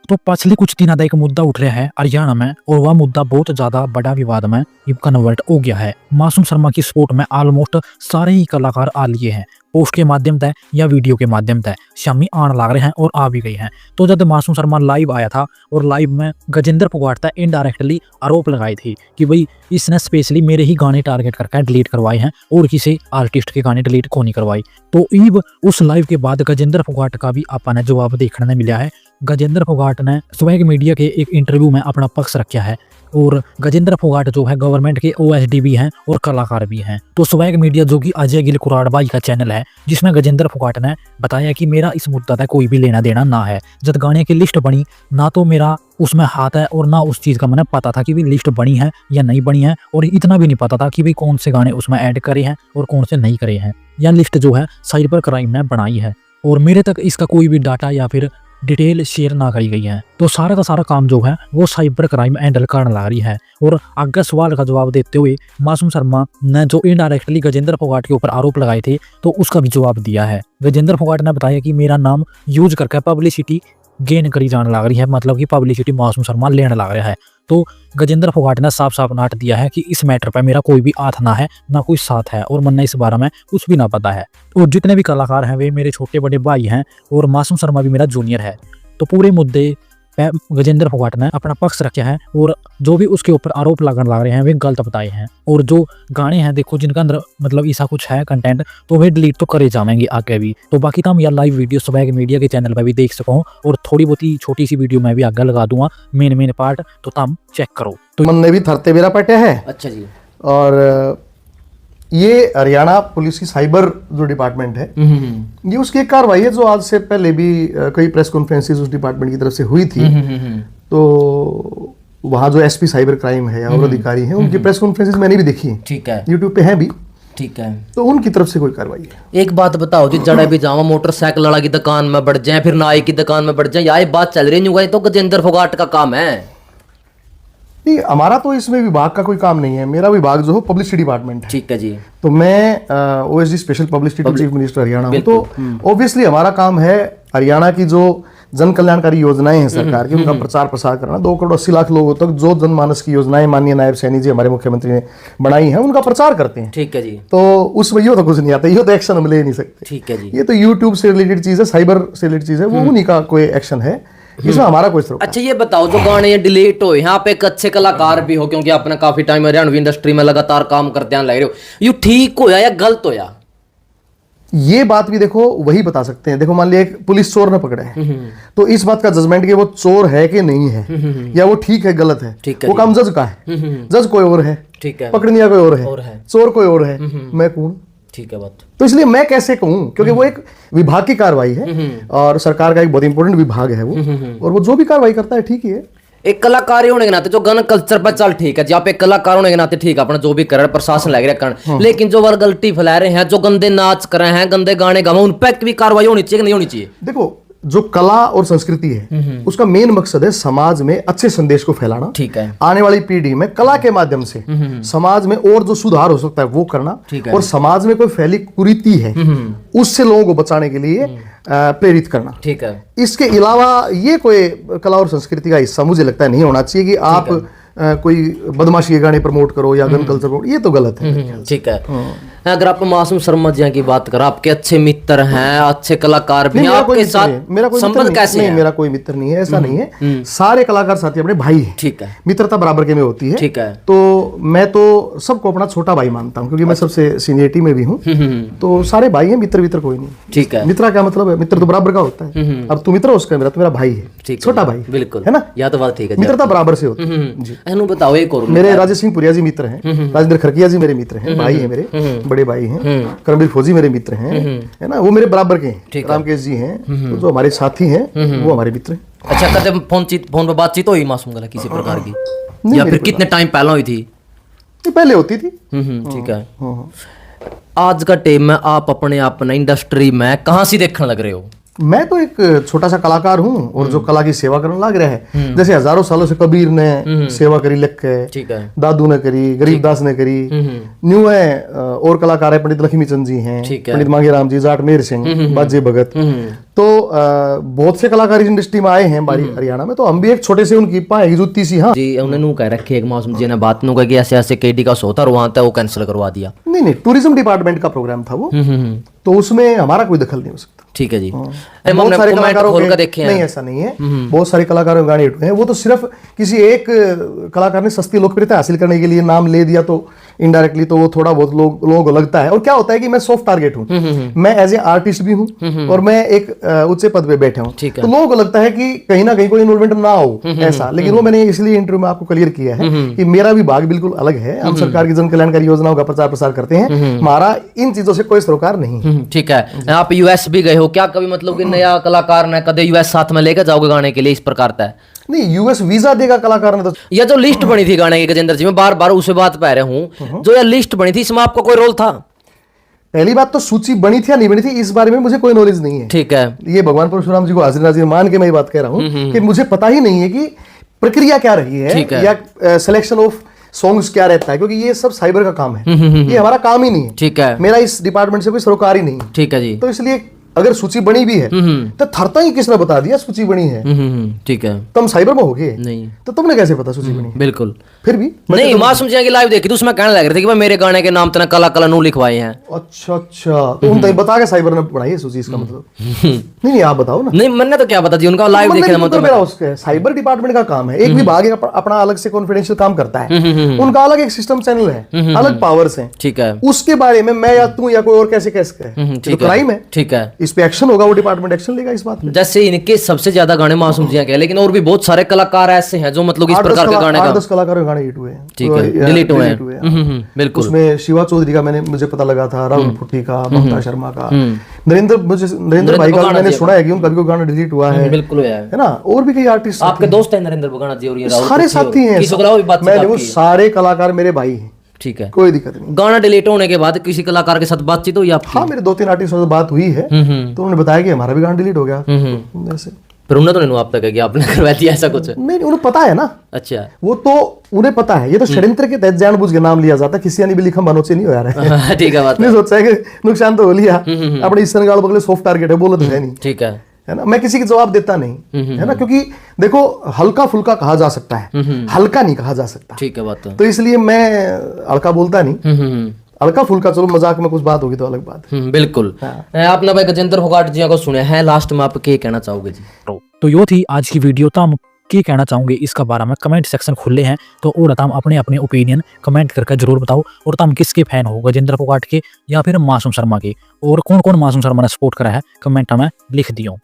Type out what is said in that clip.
तो पिछले कुछ दिनों का एक मुद्दा उठ रहा है हरियाणा में और वह मुद्दा बहुत ज्यादा बड़ा विवाद में कन्वर्ट हो गया है। मासूम शर्मा की सपोर्ट में ऑलमोस्ट सारे ही कलाकार आ लिए हैं, पोस्ट के माध्यम से या वीडियो के माध्यम से शामी आने लग रहे हैं और आ भी गए हैं। तो जब मासूम शर्मा लाइव आया था और लाइव में गजेंद्र फोगाट इनडायरेक्टली आरोप लगाए थे कि भाई इसने स्पेशली मेरे ही गाने टारगेट करके डिलीट करवाए हैं और किसी आर्टिस्ट के गाने डिलीट को नहीं करवाई। तो ईब उस लाइव के बाद गजेंद्र फोगाट का भी अपन जवाब देखने ने मिला है। गजेंद्र फोगाट ने स्वैग मीडिया के एक इंटरव्यू में अपना पक्ष रखा है और गजेंद्र फोगाट जो है गवर्नमेंट के OSD भी हैं और कलाकार भी हैं। तो स्वैग मीडिया जो कि अजय गिल कुराड़ भाई का चैनल है, जिसमें गजेंद्र फोगाट ने बताया कि मेरा इस मुद्दा तक कोई भी लेना देना ना है। जब गाने की लिस्ट बनी ना तो मेरा उसमें हाथ है और ना उस चीज़ का मैंने पता था कि भी लिस्ट बनी है या नहीं बनी है, और इतना भी नहीं पता था कि भाई कौन से गाने उसमें ऐड करे हैं और कौन से नहीं करे हैं। यह लिस्ट जो है साइबर क्राइम ने बनाई है और मेरे तक इसका कोई भी डाटा या फिर डिटेल शेयर ना करी गई है। तो सारा का सारा काम जो है वो साइबर क्राइम हैंडल करने लग रही है। और आगे सवाल का जवाब देते हुए मासूम शर्मा ने जो इनडायरेक्टली गजेंद्र फोगाट के ऊपर आरोप लगाए थे तो उसका भी जवाब दिया है। गजेंद्र फोगाट ने बताया कि मेरा नाम यूज करके पब्लिसिटी गेन करी जाने लग रही है, मतलब कि पब्लिसिटी मासूम शर्मा लेने लग रहा है। तो गजेंद्र फोगाट ने साफ साफ नाट दिया है कि इस मैटर पर मेरा कोई भी हाथ ना है ना कोई साथ है और मन इस बारे में कुछ भी ना पता है। और जितने भी कलाकार हैं वे मेरे छोटे बड़े भाई हैं और मासूम शर्मा भी मेरा जूनियर है। तो पूरे मुद्दे पे गजेंद्र फोगाट ने अपना पक्ष रखा है और जो भी उसके ऊपर आरोप लगने लग रहे हैं वे गलत बताए हैं। और जो गाने हैं देखो जिनका अंदर मतलब ऐसा कुछ है कंटेंट तो वे डिलीट तो करे जाएंगे आगे भी। तो बाकी तो हम यार लाइव वीडियो स्वैग मीडिया के चैनल पर भी देख सको और थोड़ी बहुत ही छोटी सी वीडियो मैं भी आगे लगा दूंगा मेन पार्ट, तो तुम चेक करो। तो मन ने भी थरते बेरा पटे है। अच्छा जी। और ये हरियाणा पुलिस की साइबर जो डिपार्टमेंट है ये उसकी एक कार्रवाई है जो आज से पहले भी कई प्रेस कॉन्फ्रेंसेस उस डिपार्टमेंट की तरफ से हुई थी। तो वहाँ जो SP साइबर क्राइम है या और अधिकारी हैं उनकी प्रेस कॉन्फ्रेंसेस मैंने भी देखी। ठीक है। यूट्यूब पे हैं भी। ठीक है। तो उनकी तरफ से कोई कार्रवाई है। एक बात बताओ जी, जड़ा भी जावा मोटरसाइकिल वाला की दुकान में बढ़ जाए फिर नाई की दुकान में बढ़ जाए, यही बात चल रही नहीं, तो गजेंद्र फोगाट का काम है। नहीं, हमारा तो इसमें विभाग का कोई काम नहीं है। मेरा विभाग जो है पब्लिसिटी डिपार्टमेंट है। ठीक है जी। तो मैं OSD special publicity chief minister Haryana हूँ। तो ऑब्वियसली हमारा काम है हरियाणा की जो जन कल्याणकारी योजनाएं हैं सरकार की उनका प्रचार प्रसार करना। 2 करोड़ 80 लाख लोगों तक जो जनमानस की योजनाएं माननीय नायब सैनी जी हमारे मुख्यमंत्री ने बनाई हैं उनका प्रचार करते हैं। ठीक है जी। तो उसमें ये तो कुछ नहीं आता, ये तो एक्शन हम ले नहीं सकते। ठीक है जी। ये तो यूट्यूब से रिलेटेड चीज है, साइबर से रिलेटेड चीज है, वो उन्हीं का कोई एक्शन है, इसमें हमारा कोई सरोकार। अच्छा ये बताओ जो गाने ये डिलीट हो, यहाँ पे एक अच्छे कलाकार भी हो, क्योंकि आपने काफी टाइम हरियाणवी इंडस्ट्री में लगातार काम करते हैं, लग रहे हो यू ठीक होया या गलत होया? ये बात भी देखो वही बता सकते हैं। देखो मान लिया एक पुलिस चोर ने पकड़ा है तो इस बात का जजमेंट कि वो चोर है कि नहीं है या वो ठीक है गलत है, वो काम जज का है। जज कोई और है, ठीक है, पकड़ने कोई और है, चोर कोई और है, मैं कौन? ठीक है बात। तो इसलिए मैं कैसे कहूं, क्योंकि वो एक विभाग की कार्रवाई है और सरकार का एक बहुत इंपॉर्टेंट विभाग है वो, और वो जो भी कार्रवाई करता है ठीक ही है। एक कलाकार होने के नाते जो गन कल्चर पर चल ठीक है जी, आप एक कलाकार होने के नाते ठीक है अपना जो भी कर रहे प्रशासन लग रहा है, लेकिन जो वर्ग गलती फैला रहे हैं, जो गंदे नाच कर रहे हैं, गंदे गाने गा, उन पर भी कार्रवाई होनी चाहिए कि नहीं होनी चाहिए? देखो जो कला और संस्कृति है उसका मेन मकसद है समाज में अच्छे संदेश को फैलाना। ठीक है। आने वाली पीढ़ी में कला के माध्यम से समाज में और जो सुधार हो सकता है वो करना, और समाज में कोई फैली कुरीति है उससे लोगों को बचाने के लिए प्रेरित करना। ठीक है। इसके अलावा ये कोई कला और संस्कृति का हिस्सा मुझे लगता है नहीं होना चाहिए कि आप कोई बदमाशी के गाने प्रमोट करो या गन कल्चर प्रमोट, ये तो गलत है। ठीक है। अगर आप मासूम शर्मा जी की बात करें, आपके अच्छे मित्र हैं, अच्छे कलाकार भी हैं, आपके साथ मेरा कोई संबंध कैसे है? मेरा कोई मित्र नहीं है, ऐसा नहीं है। सारे कलाकार साथी अपने भाई हैं। ठीक है। मित्रता बराबर के में होती है। ठीक है। तो मैं तो सबको अपना छोटा भाई मानता हूँ क्योंकि मैं सबसे सीनियरिटी में भी हूँ। तो सारे भाई हैं, मित्र कोई नहीं। ठीक है। मित्र क्या मतलब है? मित्र तो बराबर का होता है। अब तू मित्र उसका, मेरा तो मेरा भाई है, छोटा भाई, बिल्कुल है ना? यह तो बात ठीक है, मित्रता बराबर से होती है। बताओ एक और मेरे राजेश सिंह पुरिया जी मित्र हैं, राजेंद्र खरकिया जी मेरे मित्र हैं, भाई हैं मेरे, बड़े भाई हैं। करमवीर फौजी मेरे मित्र हैं, है ना, वो मेरे बराबर के हैं। रामकेश जी हैं, तो जो हमारे साथी हैं वो हमारे मित्र हैं। अच्छा कदम फोन पर बातचीत हुई मासूम गला किसी प्रकार की, या फिर कितने टाइम पहले हुई थी? पहले होती थी। ठीक है। आज का टाइम में आप अपने आप इंडस्ट्री में कहाँ से देखने लग रहे हो? मैं तो एक छोटा सा कलाकार हूँ और जो कला की सेवा करने लग रहा है, जैसे हजारों सालों से कबीर ने सेवा करी लिख के, ठीक है। दादू ने करी, गरीबदास ने करी, न्यू है और कलाकार है पंडित लक्ष्मी चंद जी हैं, ठीक है। पंडित मांगेराम जी, जाट मेहर सिंह, बाजे भगत, तो बहुत से कलाकार इस इंडस्ट्री में आए हैं हमारी हरियाणा में, तो हम भी एक छोटे से उनकी पाए जुत्ती सी। हाँ जी, उन्होंने कह रखे एक मौसम जी ने बात नु कि ऐसे ऐसे केडी का शो था और वहां था वो कैंसिल करवा दिया। नहीं, टूरिज्म डिपार्टमेंट का प्रोग्राम था वो, तो उसमें हमारा कोई दखल नहीं हो सकता। ठीक है जी। बहुत सारे कलाकारों के देखे नहीं, ऐसा नहीं है, बहुत सारे कलाकारों के गाने हिट हुए हैं, वो तो सिर्फ किसी एक कलाकार ने सस्ती लोकप्रियता हासिल करने के लिए नाम ले दिया, तो इनडायरेक्टली तो वो थोड़ा बहुत लोगों को लगता है। और क्या होता है कि मैं सॉफ्ट टारगेट हूँ, मैं एज ए आर्टिस्ट भी हूँ और मैं एक उच्च पद पे बैठा हूँ, तो लोगों को लगता है कि कहीं ना कहीं कोई इन्वॉल्वमेंट ना हो ऐसा। लेकिन वो मैंने इसलिए इंटरव्यू में आपको क्लियर किया है कि मेरा भी भाग बिल्कुल अलग है। हम सरकार की जन कल्याणकारी योजनाओं का प्रचार प्रसार करते हैं, हमारा इन चीजों से कोई सरोकार नहीं। ठीक है। आप यूएस भी गए हो क्या कभी, मतलब कि नया कलाकार ने कदे यूएस साथ में लेकर जाओगे गाने के लिए, इस प्रकार का है? नहीं, यूएस वीजा देगा कलाकार ने तो। यह जो लिस्ट बनी थी गाने की गजेंद्र जी, मैं बार बार उसे बात पा रहा हूँ, जो यह लिस्ट बनी थी इसमें आपका कोई रोल था? पहली बात तो सूची बनी थी या नहीं बनी थी इस बारे में मुझे कोई नॉलेज नहीं है। ठीक है। ये भगवान परशुराम जी को हाजिर नाजिर मान के मैं ये बात कह रहा हूँ कि मुझे पता ही नहीं है कि प्रक्रिया क्या रही है या सिलेक्शन ऑफ सॉन्ग्स क्या रहता है, क्योंकि ये सब साइबर का काम है, ये हमारा काम ही नहीं है। ठीक है। मेरा इस डिपार्टमेंट से कोई सरोकार ही नहीं है। ठीक है जी। तो इसलिए अगर सूची बनी भी है तो थरता ही किसने बता दिया सूची बनी है? ठीक है। तुम साइबर में होगे नहीं, तो तुमने कैसे पता सूची बनी है? बिल्कुल। फिर भी नहीं, मासूम जी की लाइव देखी तो उसमें कहने लग रहे थे कि भाई मेरे गाने के नाम तना कला कला नू लिखवाए हैं। अच्छा, तो उन बता के साइबर ने बनाई है सूची, इसका मतलब? नहीं, आप बताओ ना। नहीं, मैंने तो क्या पता जी, उनका लाइव देखने मतलब मेरा उसका साइबर डिपार्टमेंट का काम है, एक विभाग अपना अलग से कॉन्फिडेंशियल काम करता है, उनका अलग एक सिस्टम चैनल है, अलग पावर्स हैं। ठीक है। उसके बारे में मैं या तू या कोई और कैसे कह सकता है? तो क्राइम है। ठीक है। इस पे एक्शन होगा, वो डिपार्टमेंट एक्शन लेगा इस बात पे। जैसे इनके सबसे ज्यादा गाने मासूम जी के, लेकिन और भी बहुत सारे कलाकार ऐसे हैं जो मतलब इस प्रकार के गाने 8-10 कलाकारों के गाने हिट हुए हैं। ठीक है, डिलीट हुए हैं। बिल्कुल। उसमें शिवा चौधरी का मुझे पता लगा था, राहुल फुट्टी का, ममता शर्मा का, नरेंद्र भाई का मैंने सुना है कि उनका भी कोई गाना डिलीट हुआ है। बिल्कुल है ना, और भी कई आर्टिस्ट आपके दोस्त हैं नरेंद्र बगाना जी और ये राहुल सारे साथी हैं, मैंने वो सारे कलाकार मेरे भाई हैं। ठीक है, कोई दिक्कत नहीं। गाना डिलीट होने के बाद किसी कलाकार के साथ बातचीत हुई आपकी? हाँ, मेरे 2-3 आर्टिस्टों से बात हुई है, तो उन्होंने बताया कि हमारा भी गाना डिलीट हो गया। जैसे फिर उन्हें तो नहीं आप तक है कि आपने करवा दिया ऐसा कुछ? नहीं, उन्हें पता है ना। अच्छा, वो तो उन्हें पता है, ये तो षड्यंत्र के तहत जानबूझ के नाम लिया जाता है, किसी ने भी लिखा मनोज से नहीं हो यार। ठीक है, बात नहीं सोचा है कि नुकसान तो हो लिया, अपने इस गाल बगले सॉफ्ट टारगेट है, बोलो तो है नहीं। ठीक है ना, मैं किसी के जवाब देता नहीं, है ना, क्योंकि देखो हल्का फुल्का कहा जा सकता है, हल्का नहीं कहा जा सकता। ठीक है, बात तो इसलिए मैं हल्का बोलता नहीं, हल्का फुल्का चलो मजाक में कुछ बात होगी तो अलग बात। बिल्कुल। आपने भाई गजेंद्र फोगाट जी को सुना है, लास्ट में आप क्या कहना चाहोगे जी? तो यो थी आज की वीडियो। तो हम क्या कहना चाहोगे इसका बारे में कमेंट सेक्शन खुले हैं, तो और तम अपने अपने ओपिनियन कमेंट करके जरूर बताओ। और तुम किसके फैन हो, गजेंद्र फोगाट के या फिर मासूम शर्मा के, और कौन कौन मासूम शर्मा ने सपोर्ट करा है कमेंट में लिख दियो।